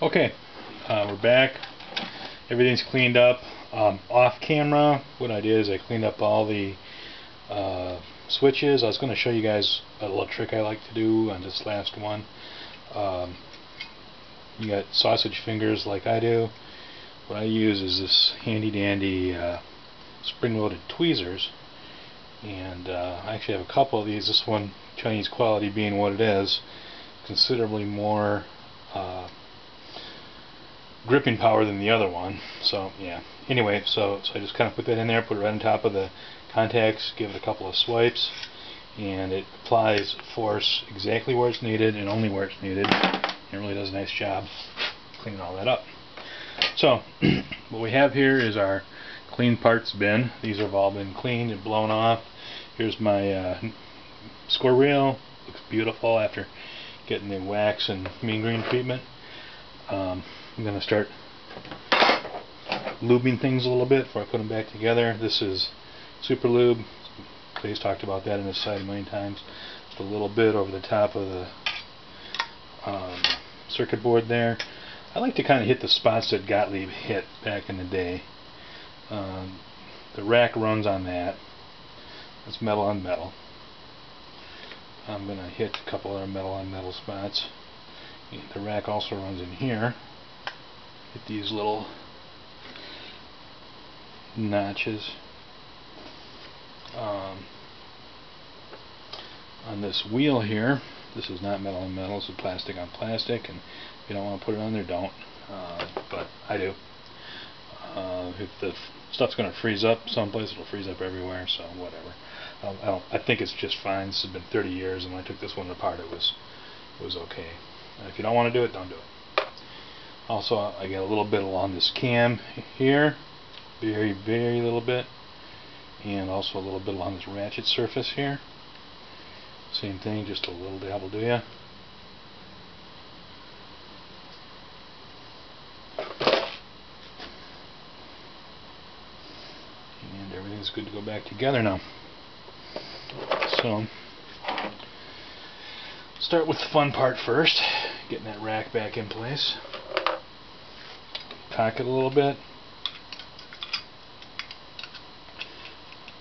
Okay, we're back. Everything's cleaned up. Off camera, what I did is I cleaned up all the switches. I was going to show you guys a little trick I like to do on this last one. You got sausage fingers like I do. What I use is this handy dandy spring-loaded tweezers, and I actually have a couple of these. This one, Chinese quality being what it is, considerably more gripping power than the other one. So yeah, anyway, so I just kind of put that in there, put it right on top of the contacts, give it a couple of swipes, and it applies force exactly where it's needed and only where it's needed. It really does a nice job cleaning all that up. So what we have here is our clean parts bin. These have all been cleaned and blown off. Here's my square reel. Looks beautiful after getting the wax and mean green treatment. I'm going to start lubing things a little bit before I put them back together. This is Super Lube. Clay's talked about that in his site a million times. Just a little bit over the top of the circuit board there. I like to kind of hit the spots that Gottlieb hit back in the day. The rack runs on that. It's metal on metal. I'm going to hit a couple other metal on metal spots. The rack also runs in here. Hit these little notches on this wheel here. This is not metal on metal, this is plastic on plastic, and if you don't want to put it on there, don't. But I do. If the stuff's going to freeze up someplace, it'll freeze up everywhere, so whatever. I think it's just fine. This has been 30 years, and when I took this one apart, it was okay. If you don't want to do it, don't do it. Also, I get a little bit along this cam here, very, very little bit, and also a little bit along this ratchet surface here. Same thing, just a little dab will do ya. And everything's good to go back together now. So, start with the fun part first, getting that rack back in place. Cock it a little bit.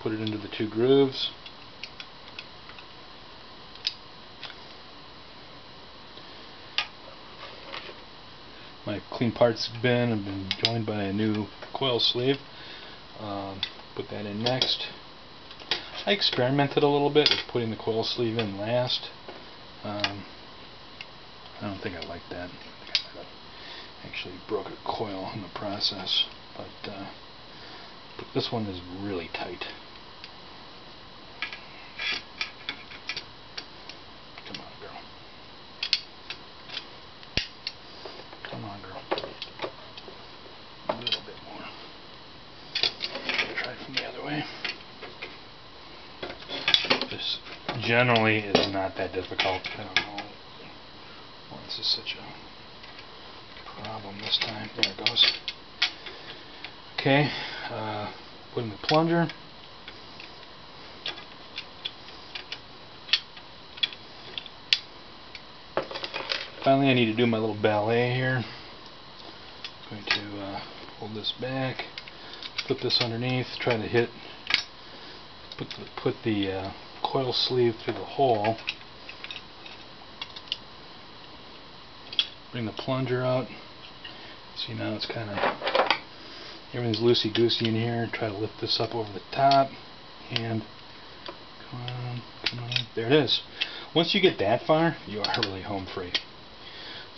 Put it into the two grooves. My clean parts bin have been joined by a new coil sleeve. Put that in next. I experimented a little bit with putting the coil sleeve in last. I don't think I like that. I think I actually broke a coil in the process, but this one is really tight. Come on, girl. Come on, girl. A little bit more. Try it from the other way. This generally is not that difficult. I don't know why this is such a problem this time. There it goes. Okay, put in the plunger. Finally, I need to do my little ballet here. I'm going to hold this back, put this underneath, try to hit, put the coil sleeve through the hole. Bring the plunger out. See, now it's kind of, everything's loosey-goosey in here. Try to lift this up over the top, and come on, come on. There it is. Once you get that far, you are really home free.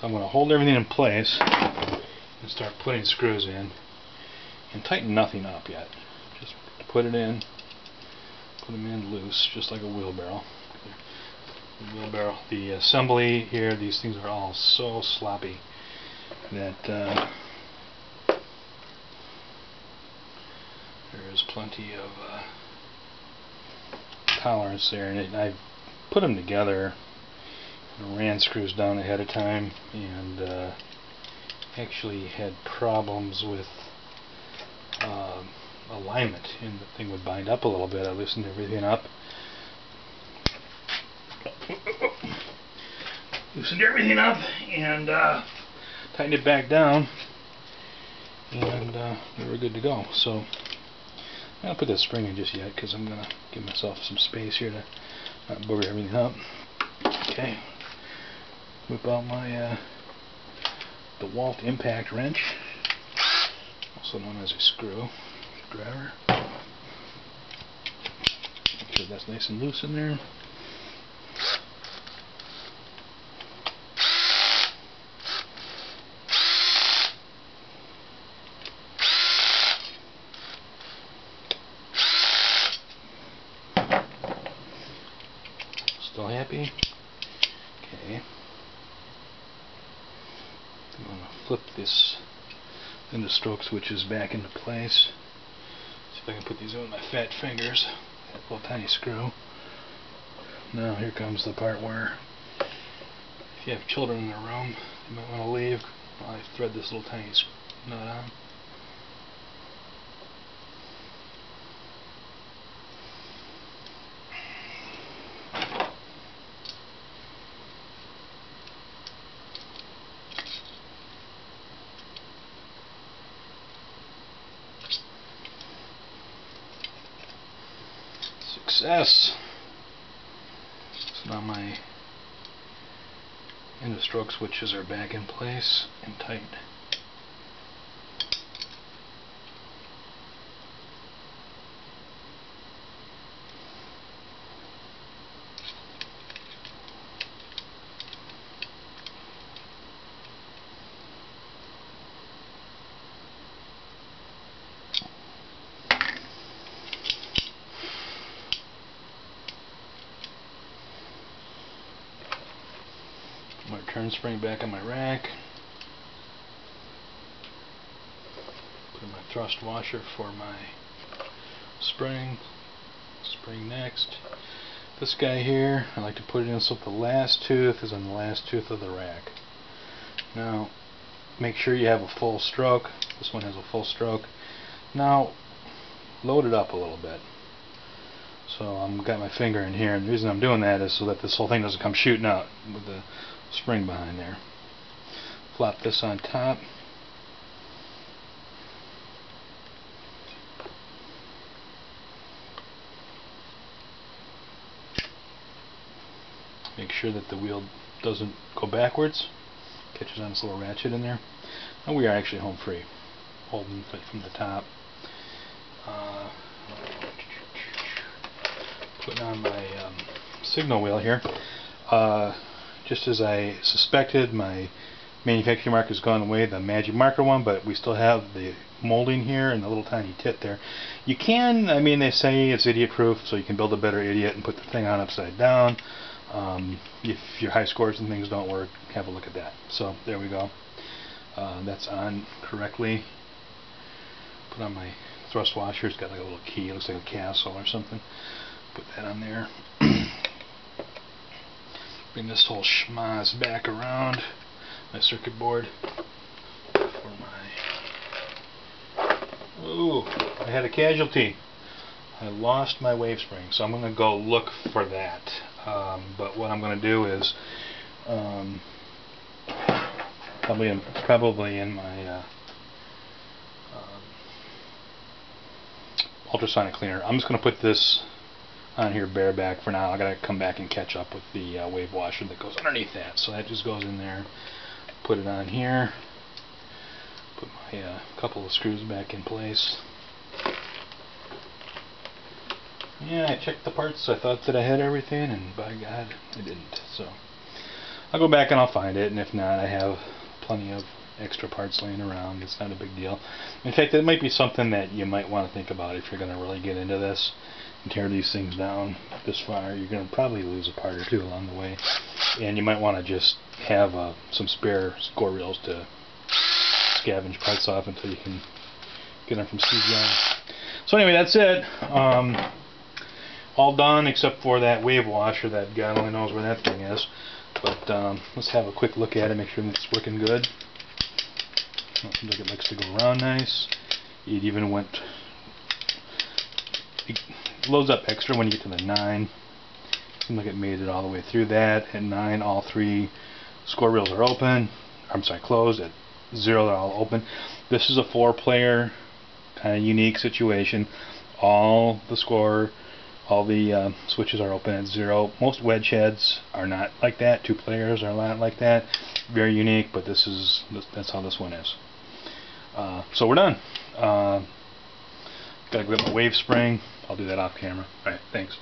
So I'm going to hold everything in place and start putting screws in, and tighten nothing up yet. Just put it in, put them in loose, just like a wheelbarrow. The assembly here, these things are all so sloppy that there is plenty of tolerance there, and I put them together, ran screws down ahead of time, and actually had problems with alignment, and the thing would bind up a little bit. I loosened everything up. tighten it back down, and we were good to go. So I'm not put that spring in just yet because I'm going to give myself some space here to not booger everything up. Okay, whip out my DeWalt impact wrench, also known as a screwdriver. Make sure that's nice and loose in there. Still happy? Okay. I'm going to flip this into stroke switches back into place. See if I can put these in with my fat fingers. That little tiny screw. Now here comes the part where if you have children in the room, you might want to leave while I thread this little tiny nut on. Success! So now my end of stroke switches are back in place and tight. My turn spring back on my rack. Put in my thrust washer for my spring. Spring next. This guy here, I like to put it in so the last tooth is on the last tooth of the rack. Now, make sure you have a full stroke. This one has a full stroke. Now, load it up a little bit. So I've got my finger in here, and the reason I'm doing that is so that this whole thing doesn't come shooting out with the spring behind there. Flop this on top. Make sure that the wheel doesn't go backwards. Catches on this little ratchet in there. And we are actually home free. Holding it from the top. Putting on my signal wheel here. Just as I suspected, my manufacturing marker has gone away, the magic marker one, but we still have the molding here and the little tiny tit there. You can, I mean, they say it's idiot proof, so you can build a better idiot and put the thing on upside down. If your high scores and things don't work, have a look at that. So there we go. That's on correctly. Put on my thrust washer. It's got like a little key. It looks like a castle or something. Put that on there. Bring this whole schmaz back around my circuit board for my... Ooh, I had a casualty. I lost my wave spring, so I'm going to go look for that. But what I'm going to do is probably in my ultrasonic cleaner. I'm just going to put this on here bareback for now. I gotta come back and catch up with the wave washer that goes underneath that. So that just goes in there. Put it on here. Put my couple of screws back in place. Yeah, I checked the parts. I thought that I had everything, and by God, I didn't. So I'll go back and I'll find it, and if not, I have plenty of extra parts laying around. It's not a big deal. In fact, it might be something that you might want to think about if you're going to really get into this and tear these things down this far. You're going to probably lose a part or two along the way, and you might want to just have some spare score reels to scavenge parts off until you can get them from CGI. So anyway, that's it. All done except for that wave washer that God only knows where that thing is. But let's have a quick look at it, make sure it's working good. Seems like it likes to go around nice. It even went... It loads up extra when you get to the 9. Seems like it made it all the way through that. At 9, all 3 score reels are open. I'm sorry, closed. At 0, they're all open. This is a 4-player kind of unique situation. All the switches are open at 0. Most wedge heads are not like that. 2 players are not like that. Very unique, but that's how this one is. So we're done. Gotta grab my wave spring. I'll do that off camera. Alright, thanks.